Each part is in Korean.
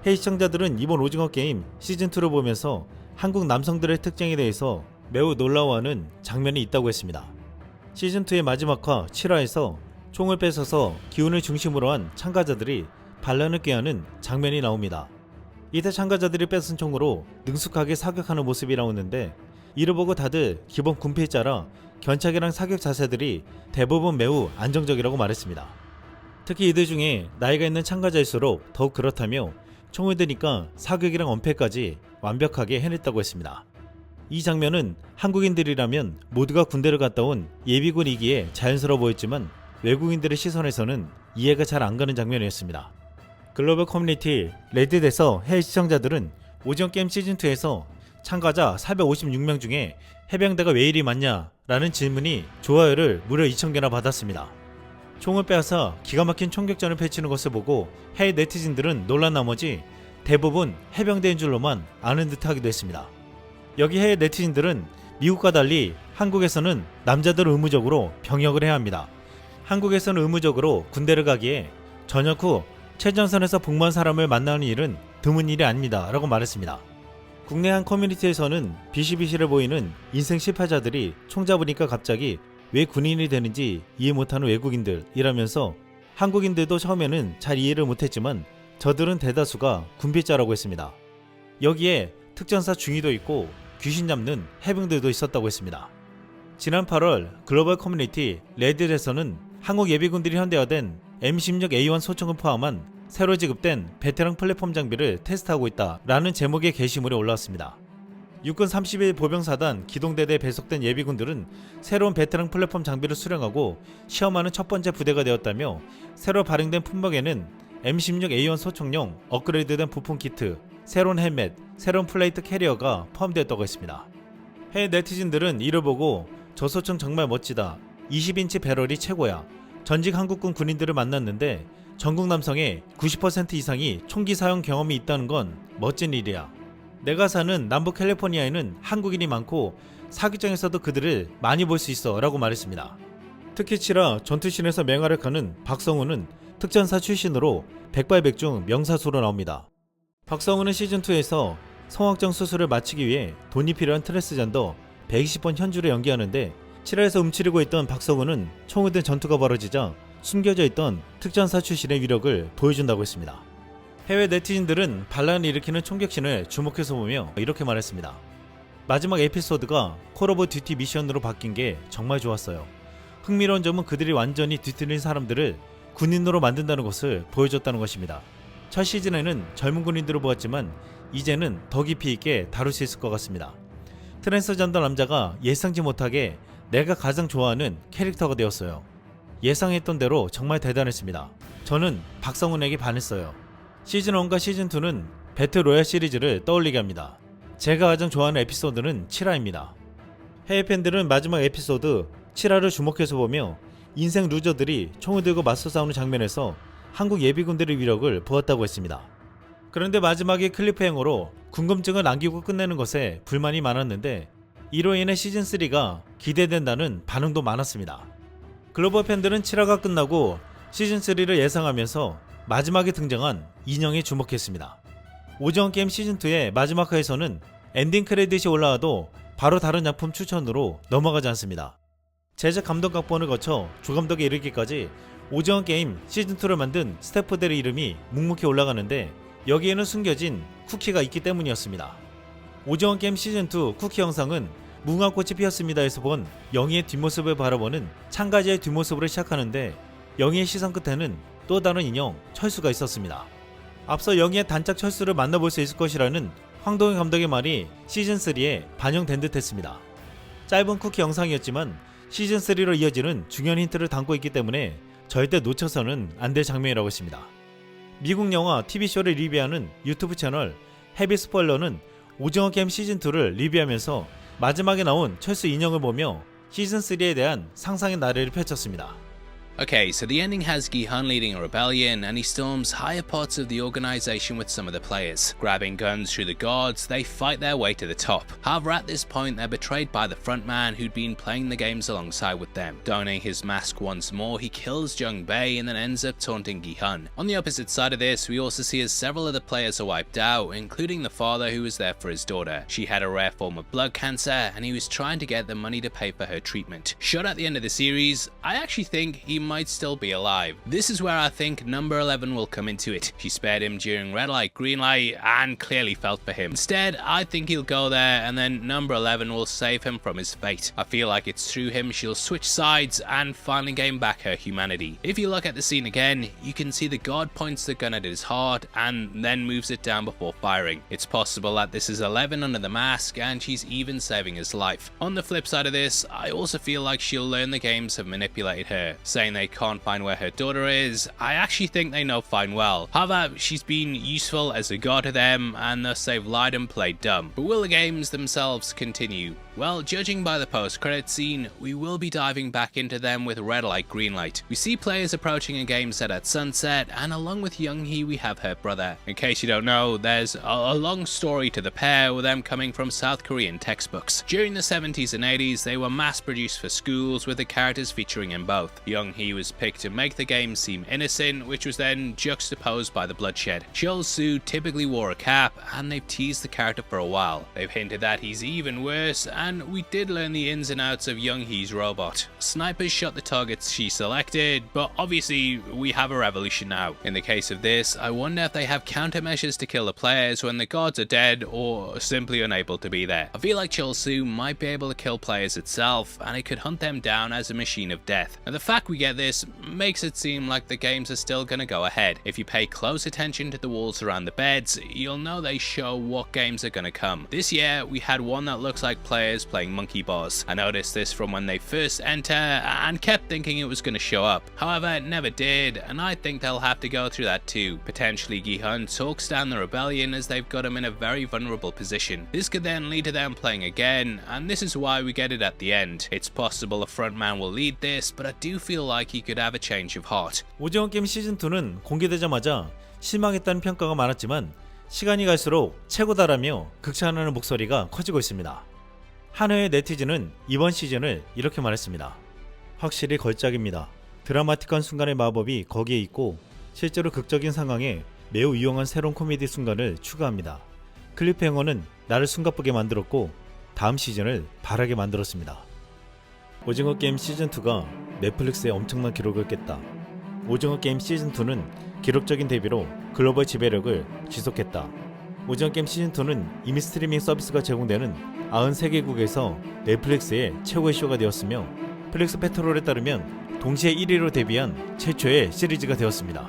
헤이 시청자들은 이번 오징어 게임 시즌2를 보면서 한국 남성들의 특징에 대해서 매우 놀라워하는 장면이 있다고 했습니다. 시즌2의 마지막화 7화에서 총을 뺏어서 기운을 중심으로 한 참가자들이 반란을 꾀하는 장면이 나옵니다. 이때 참가자들이 뺏은 총으로 능숙하게 사격하는 모습이 나오는데 이를 보고 다들 기본 군필자라 견착이랑 사격 자세들이 대부분 매우 안정적이라고 말했습니다. 특히 이들 중에 나이가 있는 참가자일수록 더욱 그렇다며 총을 드니까 사격이랑 엄폐까지 완벽하게 해냈다고 했습니다. 이 장면은 한국인들이라면 모두가 군대를 갔다 온 예비군이기에 자연스러워 보였지만 외국인들의 시선에서는 이해가 잘 안 가는 장면이었습니다. 글로벌 커뮤니티 레딧에서 해외 시청자들은 오징어 게임 시즌2에서 참가자 456명 중에 해병대가 왜 이리 많냐 라는 질문이 좋아요를 무려 2000개나 받았습니다. 총을 빼앗아 기가 막힌 총격전을 펼치는 것을 보고 해외 네티즌들은 놀란 나머지 대부분 해병대인 줄로만 아는 듯 하기도 했습니다. 여기 해외 네티즌들은 미국과 달리 한국에서는 남자들은 의무적으로 병역을 해야 합니다. 한국에서는 의무적으로 군대를 가기에 전역 후 최전선에서 복무한 사람을 만나는 일은 드문 일이 아닙니다 라고 말했습니다. 국내 한 커뮤니티에서는 비실비실해 보이는 인생 실패자들이 총 잡으니까 갑자기 왜 군인이 되는지 이해 못하는 외국인들이라면서 한국인들도 처음에는 잘 이해를 못했지만 저들은 대다수가 군필자라고 했습니다. 여기에 특전사 중위도 있고 귀신 잡는 해병들도 있었다고 했습니다. 지난 8월 글로벌 커뮤니티 레딧에서는 한국 예비군들이 현대화된 M16A1 소총을 포함한 새로 지급된 베테랑 플랫폼 장비를 테스트하고 있다라는 제목의 게시물이 올라왔습니다. 육군 31 보병사단 기동대대에 배속된 예비군들은 새로운 베테랑 플랫폼 장비를 수령하고 시험하는 첫 번째 부대가 되었다며 새로 발행된 품목에는 M16A1 소총용 업그레이드된 부품 키트, 새로운 헬멧, 새로운 플레이트 캐리어가 포함되었다고 했습니다. 해외 네티즌들은 이를 보고 저 소총 정말 멋지다. 20인치 배럴이 최고야. 전직 한국군 군인들을 만났는데 전국 남성의 90% 이상이 총기 사용 경험이 있다는 건 멋진 일이야. 내가 사는 남부 캘리포니아에는 한국인이 많고 사기장에서도 그들을 많이 볼 수 있어 라고 말했습니다. 특히 7화 전투신에서 맹활을 가는 박성우는 특전사 출신으로 백발백중 명사수로 나옵니다. 박성우는 시즌2에서 성악정 수술을 마치기 위해 돈이 필요한 트랜스젠더 120번 현주를 연기하는데 7화에서 움츠리고 있던 박성우는 총을 든 전투가 벌어지자 숨겨져 있던 특전사 출신의 위력을 보여준다고 했습니다. 해외 네티즌들은 반란을 일으키는 총격신을 주목해서 보며 이렇게 말했습니다. 마지막 에피소드가 콜 오브 듀티 미션으로 바뀐 게 정말 좋았어요. 흥미로운 점은 그들이 완전히 뒤틀린 사람들을 군인으로 만든다는 것을 보여줬다는 것입니다. 첫 시즌에는 젊은 군인들을 보았지만 이제는 더 깊이 있게 다룰 수 있을 것 같습니다. 트랜스젠더 남자가 예상치 못하게 내가 가장 좋아하는 캐릭터가 되었어요. 예상했던 대로 정말 대단했습니다. 저는 박성훈에게 반했어요. 시즌1과 시즌2는 배틀로얄 시리즈를 떠올리게 합니다. 제가 가장 좋아하는 에피소드는 7화입니다. 해외 팬들은 마지막 에피소드 7화를 주목해서 보며 인생 루저들이 총을 들고 맞서 싸우는 장면에서 한국 예비군들의 위력을 보았다고 했습니다. 그런데 마지막에 클리프행어로 궁금증을 남기고 끝내는 것에 불만이 많았는데 이로 인해 시즌3가 기대된다는 반응도 많았습니다. 글로벌 팬들은 7화가 끝나고 시즌3를 예상하면서 마지막에 등장한 인형에 주목했습니다. 오징어 게임 시즌2의 마지막 화에서는 엔딩 크레딧이 올라와도 바로 다른 작품 추천으로 넘어가지 않습니다. 제작 감독 각본을 거쳐 조감독에 이르기까지 오징어 게임 시즌2를 만든 스태프들의 이름이 묵묵히 올라가는데 여기에는 숨겨진 쿠키가 있기 때문이었습니다. 오징어 게임 시즌2 쿠키 영상은 무궁화꽃이 피었습니다에서 본 영희의 뒷모습을 바라보는 참가자의 뒷모습으로 시작하는데 영희의 시선 끝에는 또 다른 인형 철수가 있었습니다. 앞서 영희의 단짝 철수를 만나볼 수 있을 것이라는 황동희 감독의 말이 시즌3에 반영된 듯 했습니다. 짧은 쿠키 영상이었지만 시즌3로 이어지는 중요한 힌트를 담고 있기 때문에 절대 놓쳐서는 안 될 장면이라고 했습니다. 미국 영화 TV쇼를 리뷰하는 유튜브 채널 헤비 스포일러는 오징어 게임 시즌2를 리뷰하면서 마지막에 나온 철수 인형을 보며 시즌3에 대한 상상의 나래를 펼쳤습니다. Okay, so the ending has Gi-hun leading a rebellion, and he storms higher parts of the organization with some of the players. Grabbing guns through the guards, they fight their way to the top. However, at this point they're betrayed by the frontman who'd been playing the games alongside with them. Donning his mask once more, he kills Jung Bae and then ends up taunting Gi-hun. On the opposite side of this, we also see as several of the players are wiped out, including the father who was there for his daughter. She had a rare form of blood cancer, and he was trying to get the money to pay for her treatment. Shot at the end of the series, I actually think he might still be alive. This is where I think number 11 will come into it. She spared him during red light, green light, and clearly felt for him. Instead, I think he'll go there and then number 11 will save him from his fate. I feel like it's through him she'll switch sides and finally gain back her humanity. If you look at the scene again, you can see the guard points the gun at his heart and then moves it down before firing. It's possible that this is 11 under the mask and she's even saving his life. On the flip side of this, I also feel like she'll learn the games have manipulated her, saying they can't find where her daughter is. I actually think they know fine well. However, she's been useful as a guard to them and thus they've lied and played dumb. But will the games themselves continue? Well, judging by the post-credit scene, we will be diving back into them with red light, green light. We see players approaching a game set at sunset, and along with Young-hee we have her brother. In case you don't know, there's a long story to the pair, with them coming from South Korean textbooks. During the 70s and 80s, they were mass-produced for schools with the characters featuring in both. Young-hee was picked to make the game seem innocent, which was then juxtaposed by the bloodshed. Chol-soo typically wore a cap, and they've teased the character for a while. They've hinted that he's even worse, and we did learn the ins and outs of Young-hee's robot. Snipers shot the targets she selected, but obviously we have a revolution now. In the case of this, I wonder if they have countermeasures to kill the players when the guards are dead or simply unable to be there. I feel like Chol-soo might be able to kill players itself, and it could hunt them down as a machine of death. And the fact we get this makes it seem like the games are still gonna go ahead. If you pay close attention to the walls around the beds, you'll know they show what games are gonna come. This year, we had one that looks like players playing monkey bars. I noticed this from when they first enter and kept thinking it was going to show up. However, it never did, and I think they'll have to go through that too. Potentially Gi-hun talks down the rebellion as they've got him in a very vulnerable position. This could then lead to them playing again, and this is why we get it at the end. It's possible a frontman will lead this, but I do feel like he could have a change of heart. 오징어 게임 시즌2는 공개되자마자 실망했다는 평가가 많았지만 시간이 갈수록 최고다라며 극찬하는 목소리가 커지고 있습니다. 한해의 네티즌은 이번 시즌을 이렇게 말했습니다. 확실히 걸작입니다. 드라마틱한 순간의 마법이 거기에 있고 실제로 극적인 상황에 매우 유용한 새로운 코미디 순간을 추가합니다. 클리프행어는 나를 숨가쁘게 만들었고 다음 시즌을 바라게 만들었습니다. 오징어 게임 시즌2가 넷플릭스에 엄청난 기록을 깼다. 오징어 게임 시즌2는 기록적인 대비로 글로벌 지배력을 지속했다. 오징어 게임 시즌2는 이미 스트리밍 서비스가 제공되는 93개국에서 넷플릭스의 최고의 쇼가 되었으며 플릭스 페트롤에 따르면 동시에 1위로 데뷔한 최초의 시리즈가 되었습니다.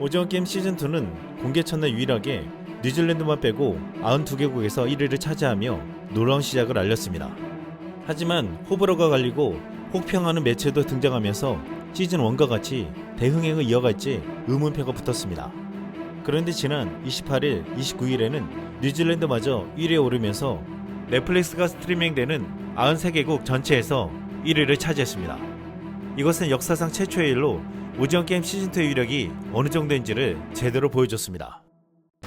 오징어 게임 시즌2는 공개 첫날 유일하게 뉴질랜드만 빼고 92개국에서 1위를 차지하며 놀라운 시작을 알렸습니다. 하지만 호불호가 갈리고 혹평하는 매체도 등장하면서 시즌1과 같이 대흥행을 이어갈지 의문표가 붙었습니다. 그런데 지난 28일, 29일에는 뉴질랜드마저 1위에 오르면서 넷플릭스가 스트리밍되는 93개국 전체에서 1위를 차지했습니다. 이것은 역사상 최초의 일로 오징어 게임 시즌2의 위력이 어느 정도인지를 제대로 보여줬습니다.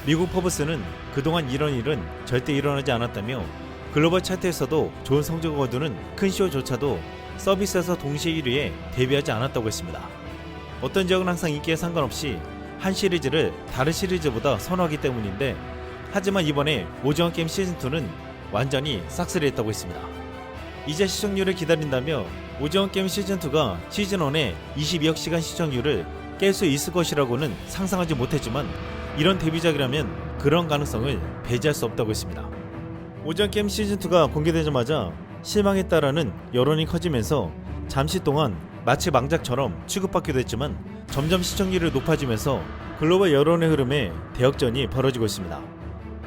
미국 포브스는 그동안 이런 일은 절대 일어나지 않았다며 글로벌 차트에서도 좋은 성적을 거두는 큰 쇼조차도 서비스에서 동시에 1위에 데뷔하지 않았다고 했습니다. 어떤 지역은 항상 인기에 상관없이 한 시리즈를 다른 시리즈보다 선호하기 때문인데, 하지만 이번에 오징어 게임 시즌2는 완전히 싹쓸이 했다고 했습니다. 이제 시청률을 기다린다며 오징어 게임 시즌2가 시즌1의 22억 시간 시청률을 깰 수 있을 것이라고는 상상하지 못했지만 이런 데뷔작이라면 그런 가능성을 배제할 수 없다고 했습니다. 오징어 게임 시즌2가 공개되자마자 실망했다라는 여론이 커지면서 잠시 동안 마치 망작처럼 취급받기도 했지만 점점 시청률이 높아지면서 글로벌 여론의 흐름에 대역전이 벌어지고 있습니다.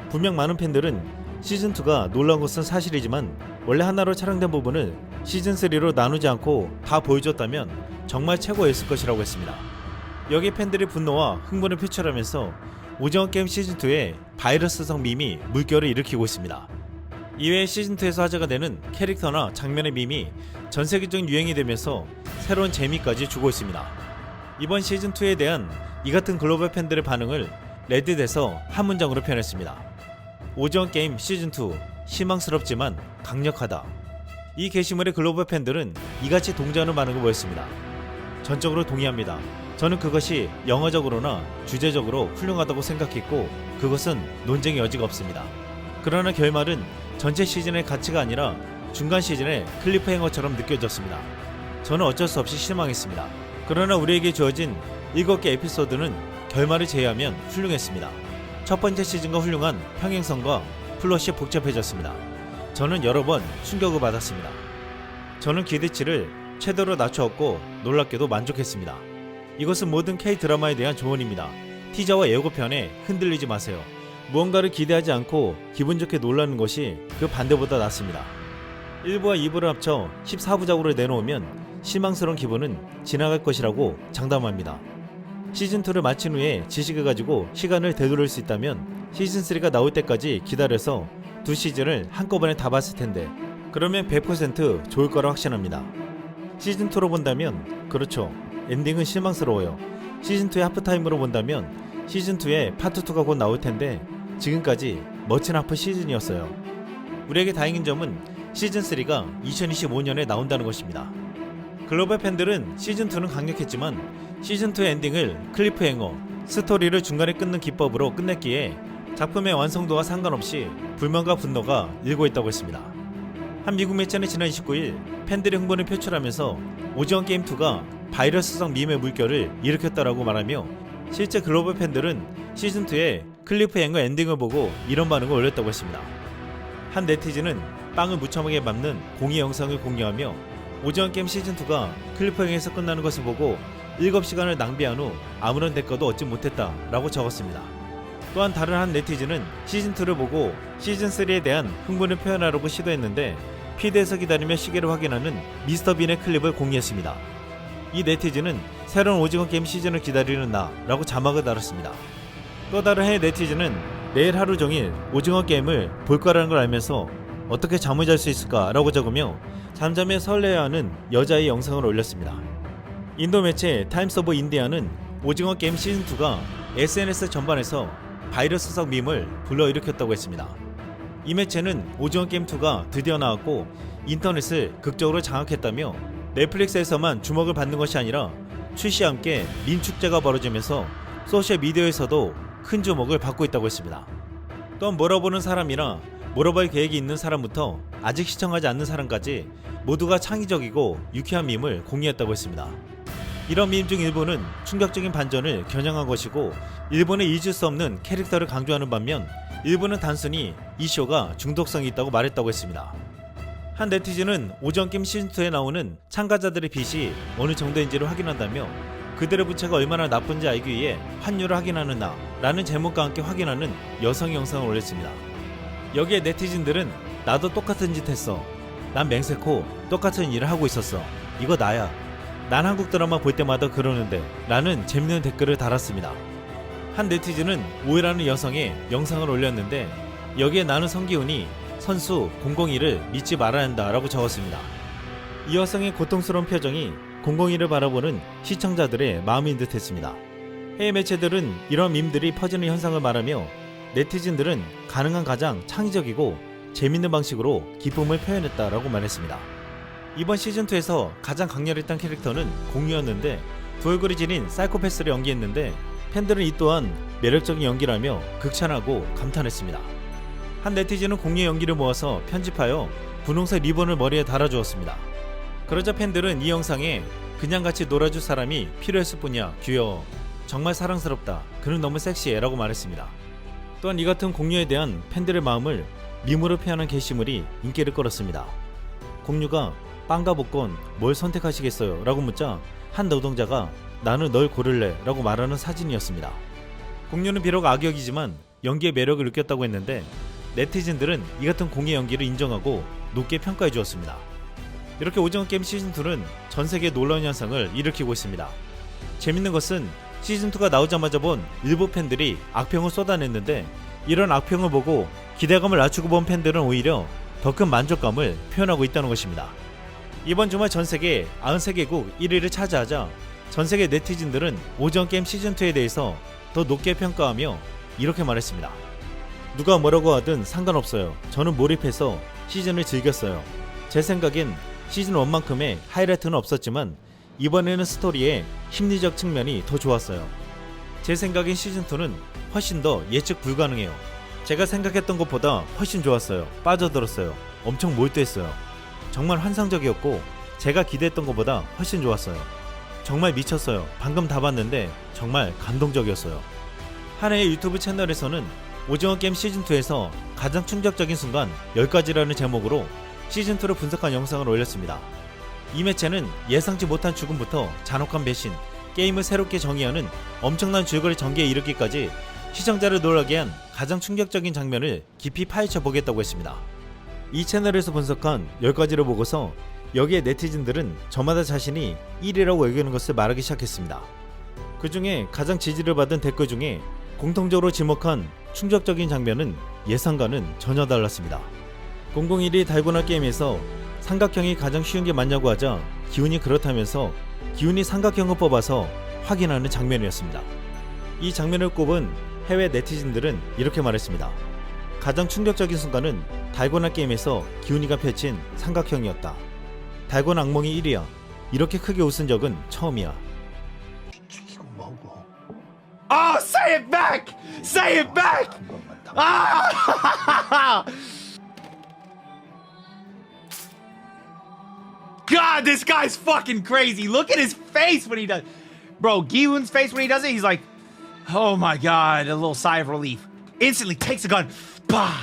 분명 많은 팬들은 시즌2가 놀라운 것은 사실이지만 원래 하나로 촬영된 부분을 시즌3로 나누지 않고 다 보여줬다면 정말 최고였을 것이라고 했습니다. 여기 팬들의 분노와 흥분을 표출하면서 오징어 게임 시즌2의 바이러스성 밈이 물결을 일으키고 있습니다. 이외에 시즌2에서 화제가 되는 캐릭터나 장면의 밈이 전세계적인 유행이 되면서 새로운 재미까지 주고 있습니다. 이번 시즌2에 대한 이 같은 글로벌 팬들의 반응을 레딧에서 한 문장으로 표현했습니다. 오징어 게임 시즌2 실망스럽지만 강력하다. 이 게시물의 글로벌 팬들은 이같이 동조하는 반응을 보였습니다. 전적으로 동의합니다. 저는 그것이 영화적으로나 주제적으로 훌륭하다고 생각했고 그것은 논쟁의 여지가 없습니다. 그러나 결말은 전체 시즌의 가치가 아니라 중간 시즌의 클리프행어처럼 느껴졌습니다. 저는 어쩔 수 없이 실망했습니다. 그러나 우리에게 주어진 7개 에피소드는 결말을 제외하면 훌륭했습니다. 첫 번째 시즌과 훌륭한 평행선과 플롯이 복잡해졌습니다. 저는 여러 번 충격을 받았습니다. 저는 기대치를 최대로 낮추었고 놀랍게도 만족했습니다. 이것은 모든 K-드라마에 대한 조언입니다. 티저와 예고편에 흔들리지 마세요. 무언가를 기대하지 않고 기분 좋게 놀라는 것이 그 반대보다 낫습니다. 1부와 2부를 합쳐 14부작으로 내놓으면 실망스러운 기분은 지나갈 것이라고 장담합니다. 시즌2를 마친 후에 지식을 가지고 시간을 되돌릴 수 있다면 시즌3가 나올 때까지 기다려서 두 시즌을 한꺼번에 다 봤을 텐데 그러면 100% 좋을 거라 확신합니다. 시즌2로 본다면 그렇죠. 엔딩은 실망스러워요. 시즌2의 하프타임으로 본다면 시즌2의 파트2가 곧 나올 텐데 지금까지 멋진 하프 시즌이었어요. 우리에게 다행인 점은 시즌3가 2025년에 나온다는 것입니다. 글로벌 팬들은 시즌2는 강력했지만 시즌2의 엔딩을 클리프행어, 스토리를 중간에 끊는 기법으로 끝냈기에 작품의 완성도와 상관없이 불만과 분노가 일고 있다고 했습니다. 한 미국 매체는 지난 29일 팬들의 흥분을 표출하면서 오징어 게임 2가 바이러스성 밈의 물결을 일으켰다라고 말하며 실제 글로벌 팬들은 시즌2의 클리프행어 엔딩을 보고 이런 반응을 올렸다고 했습니다. 한 네티즌은 빵을 무참하게 밟는 공의 영상을 공유하며 오징어 게임 시즌2가 클리프행어에서 끝나는 것을 보고 7시간을 낭비한 후 아무런 대가도 얻지 못했다 라고 적었습니다. 또한 다른 한 네티즌은 시즌2를 보고 시즌3에 대한 흥분을 표현하려고 시도했는데 피드에서 기다리며 시계를 확인하는 미스터 빈의 클립을 공유했습니다. 이 네티즌은 새로운 오징어 게임 시즌을 기다리는 나 라고 자막을 달았습니다. 또 다른 해외 네티즌은 매일 하루 종일 오징어 게임을 볼 거라는 걸 알면서 어떻게 잠을 잘 수 있을까 라고 적으며 잠잠에 설레어하는 여자의 영상을 올렸습니다. 인도 매체 타임스 오브 인디아는 오징어 게임 시즌2가 SNS 전반에서 바이러스성 밈을 불러일으켰다고 했습니다. 이 매체는 오징어 게임 2가 드디어 나왔고 인터넷을 극적으로 장악했다며 넷플릭스에서만 주목을 받는 것이 아니라 출시와 함께 밈 축제가 벌어지면서 소셜미디어에서도 큰 주목을 받고 있다고 했습니다. 또한 물어보는 사람이나 물어볼 계획이 있는 사람부터 아직 시청하지 않는 사람까지 모두가 창의적이고 유쾌한 밈을 공유했다고 했습니다. 이런 밈 중 일부는 충격적인 반전을 겨냥한 것이고 일부는 잊을 수 없는 캐릭터를 강조하는 반면 일부는 단순히 이 쇼가 중독성이 있다고 말했다고 했습니다. 한 네티즌은 오징어 게임 시즌2에 나오는 참가자들의 빚이 어느 정도인지를 확인한다며 그들의 부채가 얼마나 나쁜지 알기 위해 환율을 확인하는 나 라는 제목과 함께 확인하는 여성 영상을 올렸습니다. 여기에 네티즌들은 나도 똑같은 짓 했어. 난 맹세코 똑같은 일을 하고 있었어. 이거 나야. 난 한국 드라마 볼 때마다 그러는데 라는 재밌는 댓글을 달았습니다. 한 네티즌은 오해라는 여성의 영상을 올렸는데 여기에 나는 성기훈이 선수 001을 믿지 말아야 한다 라고 적었습니다. 이 여성의 고통스러운 표정이 001을 바라보는 시청자들의 마음인 듯 했습니다. 해외 매체들은 이런 밈들이 퍼지는 현상을 말하며 네티즌들은 가능한 가장 창의적이고 재밌는 방식으로 기쁨을 표현했다라고 말했습니다. 이번 시즌2에서 가장 강렬했던 캐릭터는 공유였는데 두 얼굴이 지닌 사이코패스를 연기했는데 팬들은 이 또한 매력적인 연기라며 극찬하고 감탄했습니다. 한 네티즌은 공유의 연기를 모아서 편집하여 분홍색 리본을 머리에 달아주었습니다. 그러자 팬들은 이 영상에 그냥 같이 놀아줄 사람이 필요했을 뿐이야. 귀여워. 정말 사랑스럽다. 그는 너무 섹시해 라고 말했습니다. 또한 이 같은 공유에 대한 팬들의 마음을 밈으로 표현한 게시물이 인기를 끌었습니다. 공유가 빵과 복권 뭘 선택하시겠어요? 라고 묻자 한 노동자가 나는 널 고를래 라고 말하는 사진이었습니다. 공유는 비록 악역이지만 연기의 매력을 느꼈다고 했는데 네티즌들은 이 같은 공유 연기를 인정하고 높게 평가해 주었습니다. 이렇게 오징어 게임 시즌2는 전세계 놀라운 현상을 일으키고 있습니다. 재밌는 것은 시즌2가 나오자마자 본 일부 팬들이 악평을 쏟아냈는데 이런 악평을 보고 기대감을 낮추고 본 팬들은 오히려 더 큰 만족감을 표현하고 있다는 것입니다. 이번 주말 전세계 93개국 1위를 차지하자 전세계 네티즌들은 오징어 게임 시즌2에 대해서 더 높게 평가하며 이렇게 말했습니다. 누가 뭐라고 하든 상관없어요. 저는 몰입해서 시즌을 즐겼어요. 제 생각엔 시즌1만큼의 하이라이트는 없었지만 이번에는 스토리의 심리적 측면이 더 좋았어요. 제 생각엔 시즌2는 훨씬 더 예측 불가능해요. 제가 생각했던 것보다 훨씬 좋았어요. 빠져들었어요. 엄청 몰두했어요. 정말 환상적이었고 제가 기대했던 것보다 훨씬 좋았어요. 정말 미쳤어요. 방금 다 봤는데 정말 감동적이었어요. 한 해의 유튜브 채널에서는 오징어 게임 시즌2에서 가장 충격적인 순간 10가지라는 제목으로 시즌2를 분석한 영상을 올렸습니다. 이 매체는 예상치 못한 죽음부터 잔혹한 배신, 게임을 새롭게 정의하는 엄청난 줄거리 전개에 이르기까지 시청자를 놀라게 한 가장 충격적인 장면을 깊이 파헤쳐 보겠다고 했습니다. 이 채널에서 분석한 10가지를 보고서 여기에 네티즌들은 저마다 자신이 1위라고 여기는 것을 말하기 시작했습니다. 그 중에 가장 지지를 받은 댓글 중에 공통적으로 지목한 충격적인 장면은 예상과는 전혀 달랐습니다. 001이 달고나 게임에서 삼각형이 가장 쉬운 게 맞냐고 하자 기훈이 그렇다면서 기훈이 삼각형을 뽑아서 확인하는 장면이었습니다. 이 장면을 꼽은 해외 네티즌들은 이렇게 말했습니다. 가장 충격적인 순간은 달고나 게임에서 기훈이가 펼친 삼각형이었다. 달고나 악몽이 1위야. 이렇게 크게 웃은 적은 처음이야. Oh, say it back! Say it back! Ah! God, this guy's fucking crazy. Look at his face when he does. Bro, Gi-hoon's face when he does it, he's like, oh my God, a little sigh of relief. Instantly takes a gun. Bah!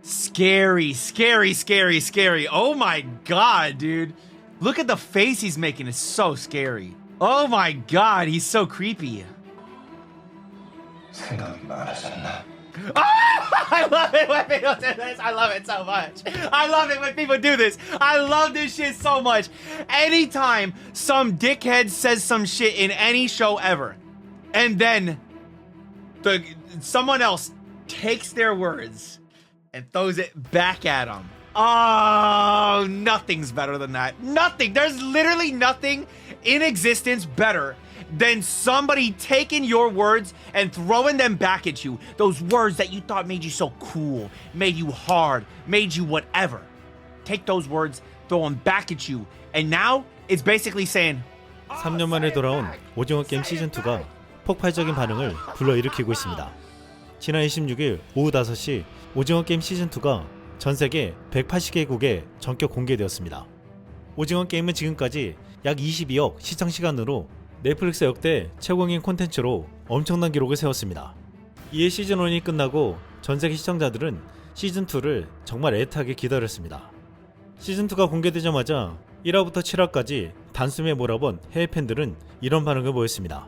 Scary, scary, scary, scary. Oh my God, dude. Look at the face he's making. It's so scary. Oh my God, he's so creepy. 생각이 많아졌나? I love it when people do this. I love it so much. I love it when people do this. I love this shit so much. Anytime some dickhead says some shit in any show ever, and then someone else takes their words and throws it back at them. Oh, nothing's better than that. Nothing. There's literally nothing in existence better than somebody taking your words and throwing them back at you. Those words that you thought made you so cool, made you hard, made you whatever. Take those words, throw them back at you. And now it's basically saying 3년 만에 돌아온 오징어 게임 시즌2가 폭발적인 반응을 불러일으키고 있습니다. 지난 26일 오후 5시 오징어 게임 시즌2가 전세계 180개국에 전격 공개되었습니다. 오징어 게임은 지금까지 약 22억 시청시간으로 넷플릭스 역대 최고인 콘텐츠로 엄청난 기록을 세웠습니다. 이에 시즌1이 끝나고 전세계 시청자들은 시즌2를 정말 애타게 기다렸습니다. 시즌2가 공개되자마자 1화부터 7화까지 단숨에 몰아본 해외 팬들은 이런 반응을 보였습니다.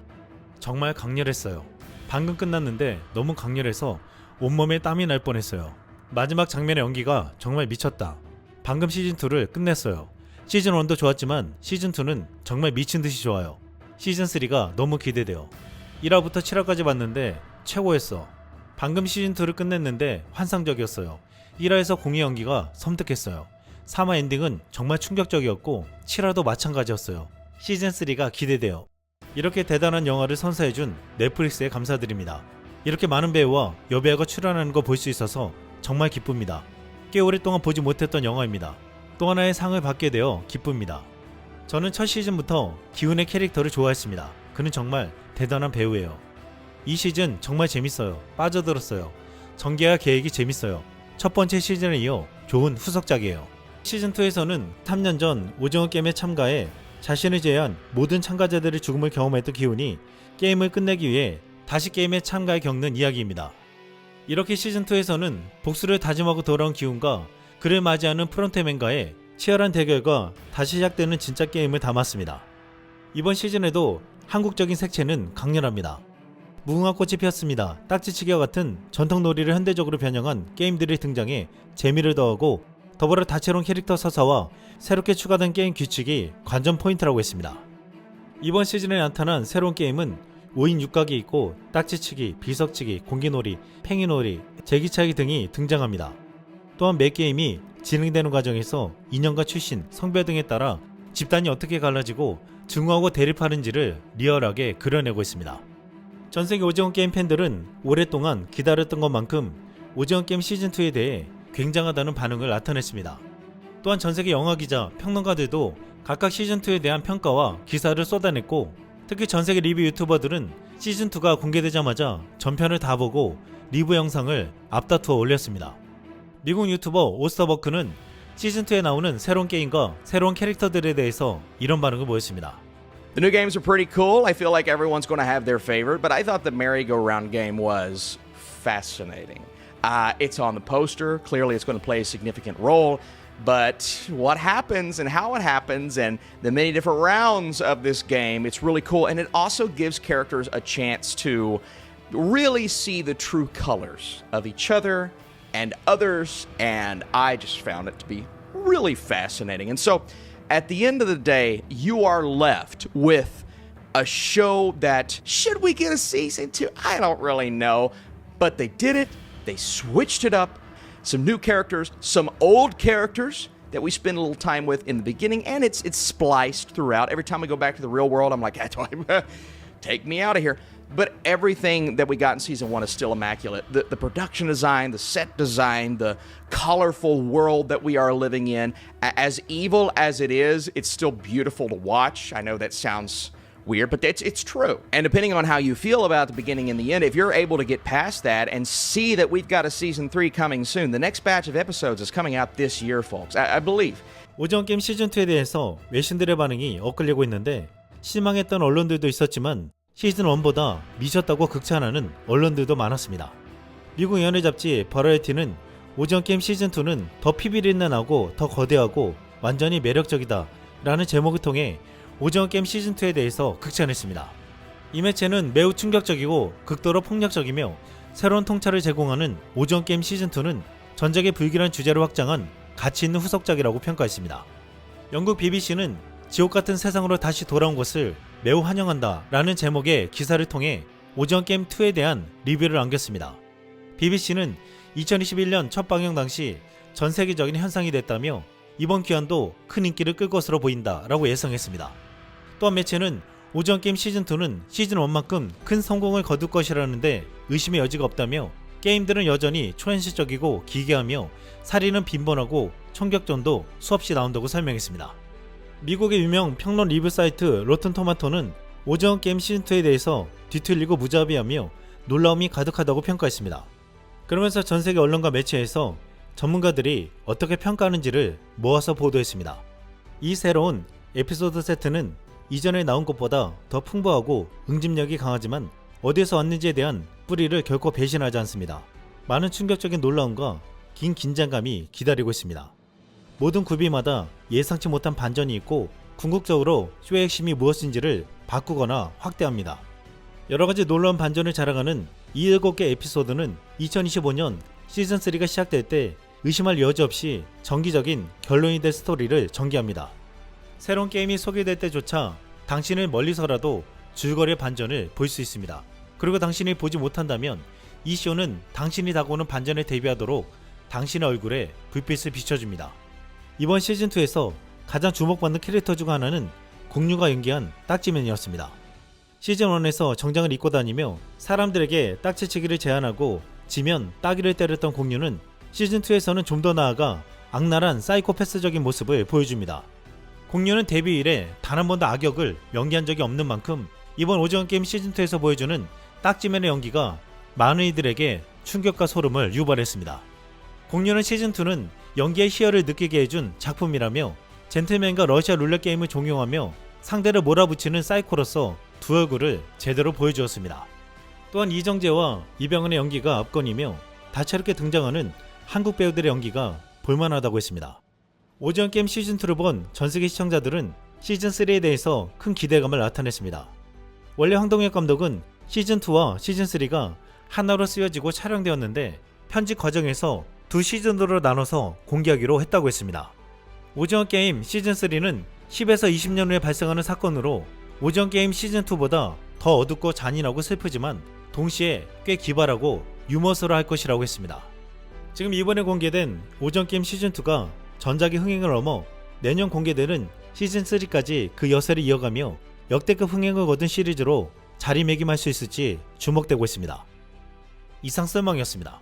정말 강렬했어요. 방금 끝났는데 너무 강렬해서 온몸에 땀이 날 뻔했어요. 마지막 장면의 연기가 정말 미쳤다. 방금 시즌2를 끝냈어요. 시즌1도 좋았지만 시즌2는 정말 미친듯이 좋아요. 시즌3가 너무 기대돼요. 1화부터 7화까지 봤는데 최고였어. 방금 시즌2를 끝냈는데 환상적이었어요. 1화에서 공의 연기가 섬뜩했어요. 3화 엔딩은 정말 충격적이었고 7화도 마찬가지였어요. 시즌3가 기대돼요. 이렇게 대단한 영화를 선사해준 넷플릭스에 감사드립니다. 이렇게 많은 배우와 여배우가 출연하는 거 볼 수 있어서 정말 기쁩니다. 꽤 오랫동안 보지 못했던 영화입니다. 또 하나의 상을 받게 되어 기쁩니다. 저는 첫 시즌부터 기훈의 캐릭터를 좋아했습니다. 그는 정말 대단한 배우예요. 이 시즌 정말 재밌어요. 빠져들었어요. 전개와 계획이 재밌어요. 첫 번째 시즌에 이어 좋은 후속작이에요. 시즌2에서는 3년 전 오징어 게임에 참가해 자신을 제외한 모든 참가자들의 죽음을 경험했던 기훈이 게임을 끝내기 위해 다시 게임에 참가해 겪는 이야기입니다. 이렇게 시즌2에서는 복수를 다짐하고 돌아온 기훈과 그를 맞이하는 프론트맨과의 치열한 대결과 다시 시작되는 진짜 게임을 담았습니다. 이번 시즌에도 한국적인 색채는 강렬합니다. 무궁화꽃이 피었습니다. 딱지치기와 같은 전통놀이를 현대적으로 변형한 게임들이 등장해 재미를 더하고 더불어 다채로운 캐릭터 서사와 새롭게 추가된 게임 규칙이 관전 포인트라고 했습니다. 이번 시즌에 나타난 새로운 게임은 5인 6각이 있고 딱지치기, 비석치기, 공기놀이, 팽이놀이, 제기차기 등이 등장합니다. 또한 매 게임이 진행되는 과정에서 인연과 출신, 성별 등에 따라 집단이 어떻게 갈라지고 증오하고 대립하는지를 리얼하게 그려내고 있습니다. 전세계 오징어 게임 팬들은 오랫동안 기다렸던 것만큼 오징어 게임 시즌2에 대해 굉장하다는 반응을 나타냈습니다. 또한 전세계 영화기자, 평론가들도 각각 시즌2에 대한 평가와 기사를 쏟아냈고, 특히 전세계 리뷰 유튜버들은 시즌2가 공개되자마자 전편을 다 보고 리뷰 영상을 앞다투어 올렸습니다. 미국 유튜버 오스터버크는 시즌2에 나오는 새로운 게임과 새로운 캐릭터들에 대해서 이런 반응을 보였습니다. The new games are pretty cool. I feel like everyone's going to have their favorite, but I thought the merry-go-round game was fascinating. It's on the poster. Clearly, it's going to play a significant role. But what happens and how it happens and the many different rounds of this game, it's really cool. And it also gives characters a chance to really see the true colors of each other and others. And I just found it to be really fascinating. And so at the end of the day, you are left with a show that, should we get a season 2? I don't really know. But they did it. They switched it up. Some new characters, some old characters that we spend a little time with in the beginning, and it's spliced throughout. Every time we go back to the real world, I'm like, take me out of here. But everything that we got in season 1 is still immaculate. The production design, the set design, the colorful world that we are living in, as evil as it is, it's still beautiful to watch. I know that sounds weird, but it's true. And depending on how you feel about the beginning and the end, if you're able to get past that and see that we've got a season 3 coming soon, the next batch of episodes is coming out this year, folks. I believe. 오징어 게임 시즌2에 대해서 외신들의 반응이 엇갈리고 있는데, 실망했던 언론들도 있었지만 시즌1보다 미쳤다고 극찬하는 언론들도 많았습니다. 미국 연예 잡지 버라이어티는 오징어 게임 시즌2는 더 피비린내 나고 더 거대하고 완전히 매력적이다 라는 제목을 통해 오징어 게임 시즌2에 대해서 극찬했습니다. 이 매체는 매우 충격적이고 극도로 폭력적이며 새로운 통찰을 제공하는 오징어 게임 시즌2는 전작의 불길한 주제를 확장한 가치 있는 후속작이라고 평가했습니다. 영국 BBC는 지옥 같은 세상으로 다시 돌아온 것을 매우 환영한다 라는 제목의 기사를 통해 오징어 게임 2에 대한 리뷰를 남겼습니다. BBC는 2021년 첫 방영 당시 전 세계적인 현상이 됐다며 이번 귀환도 큰 인기를 끌 것으로 보인다 라고 예상했습니다. 또한 매체는 오징어 게임 시즌2는 시즌1만큼 큰 성공을 거둘 것이라는데 의심의 여지가 없다며 게임들은 여전히 초현실적이고 기괴하며 살인은 빈번하고 총격전도 수없이 나온다고 설명했습니다. 미국의 유명 평론 리뷰 사이트 로튼 토마토는 오징어 게임 시즌2에 대해서 뒤틀리고 무자비하며 놀라움이 가득하다고 평가했습니다. 그러면서 전세계 언론과 매체에서 전문가들이 어떻게 평가하는지를 모아서 보도했습니다. 이 새로운 에피소드 세트는 이전에 나온 것보다 더 풍부하고 응집력이 강하지만 어디에서 왔는지에 대한 뿌리를 결코 배신하지 않습니다. 많은 충격적인 놀라움과 긴 긴장감이 기다리고 있습니다. 모든 굴비마다 예상치 못한 반전이 있고 궁극적으로 쇼의 핵심이 무엇인지를 바꾸거나 확대합니다. 여러가지 놀라운 반전을 자랑하는 이 7개 에피소드는 2025년 시즌3가 시작될 때 의심할 여지 없이 정기적인 결론이 될 스토리를 전개합니다. 새로운 게임이 소개될 때조차 당신을 멀리서라도 줄거리의 반전을 볼 수 있습니다. 그리고 당신이 보지 못한다면 이 쇼는 당신이 다가오는 반전에 대비하도록 당신의 얼굴에 불빛을 비춰줍니다. 이번 시즌2에서 가장 주목받는 캐릭터 중 하나는 공유가 연기한 딱지맨이었습니다. 시즌1에서 정장을 입고 다니며 사람들에게 딱지치기를 제안하고 지면 따귀를 때렸던 공유는 시즌2에서는 좀 더 나아가 악랄한 사이코패스적인 모습을 보여줍니다. 공유는 데뷔 이래 단 한 번도 악역을 연기한 적이 없는 만큼 이번 오징어 게임 시즌2에서 보여주는 딱지맨의 연기가 많은 이들에게 충격과 소름을 유발했습니다. 공유는 시즌2는 연기의 희열을 느끼게 해준 작품이라며 젠틀맨과 러시아 룰렛 게임을 종용하며 상대를 몰아붙이는 사이코로서 두 얼굴을 제대로 보여주었습니다. 또한 이정재와 이병헌의 연기가 압권이며 다채롭게 등장하는 한국 배우들의 연기가 볼만하다고 했습니다. 오징어 게임 시즌2를 본 전세계 시청자들은 시즌3에 대해서 큰 기대감을 나타냈습니다. 원래 황동혁 감독은 시즌2와 시즌3가 하나로 쓰여지고 촬영되었는데 편집 과정에서 두 시즌으로 나눠서 공개하기로 했다고 했습니다. 오징어 게임 시즌3는 10에서 20년 후에 발생하는 사건으로 오징어 게임 시즌2보다 더 어둡고 잔인하고 슬프지만 동시에 꽤 기발하고 유머스러할 것이라고 했습니다. 지금 이번에 공개된 오전 게임 시즌2가 전작의 흥행을 넘어 내년 공개되는 시즌3까지 그 여세를 이어가며 역대급 흥행을 거둔 시리즈로 자리매김할 수 있을지 주목되고 있습니다. 이상 썰망이었습니다.